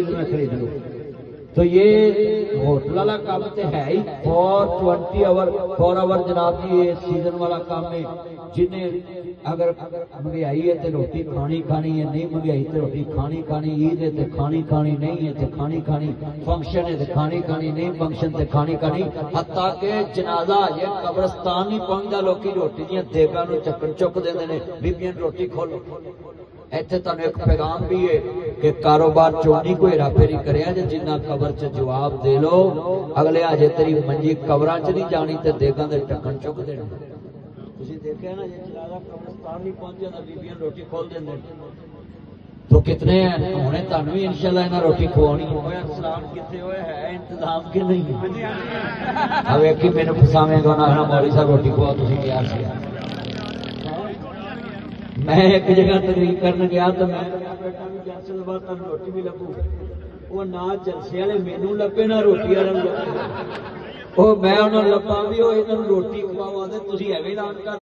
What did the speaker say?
खरीद लो। तो ये होटल वाला काम तो है ही फॉर आवर जनाब जी, ये सीजन वाला काम है। जिन्हें अगर महंगाई है तो रोटी खानी खानी है, नहीं महंगाई तो रोटी खानी खानी, ईद है तो खानी खानी, नहीं है तो खानी खानी, फंक्शन है तो खानी खानी, नहीं फंक्शन तो खानी खानी। हत्ता के जनाजा ये कब्रस्तान नहीं पहुंचता, लोग रोटी दियां देगां नूं चक्कर चुक देंदे ने, बीबियां रोटी खोलो। इत्थे तुहानूं एक पैगाम भी है कि कारोबार चोनी कोई हेराफेरी करिया जे, जिन्ना कबर च जवाब दे लो, अगले अजे तेरी मंजी कबरां च नहीं जानी ते देगां दे ढक्कन चुक देने। तुसीं देखिया ना, जे जनाजा कब्रस्तान नहीं पहुंचे तां बीबियां रोटी खोल देंदे। तो कितने हैं हुणे तुहानूं भी इंशाअल्लाह इन्हां रोटी खवाउणी होया। सलाम किथे होया है इंतजाम कि नहीं? आ वेखी मैनूं फसावेंगा ना, मौलवी साहब रोटी खवाओ, तुसीं तैयार सी। मैं एक जगह तकरीर करने गया तो मैं जलसे के बाद तुहानूं रोटी भी लगू, वो ना जलसे वाले मैनू लभे ना रोटी वाले लभे, मैं उन्होंने लभा भी, वो इन्होंने रोटी खवाओ, आदे तुसीं एवें ऐलान कर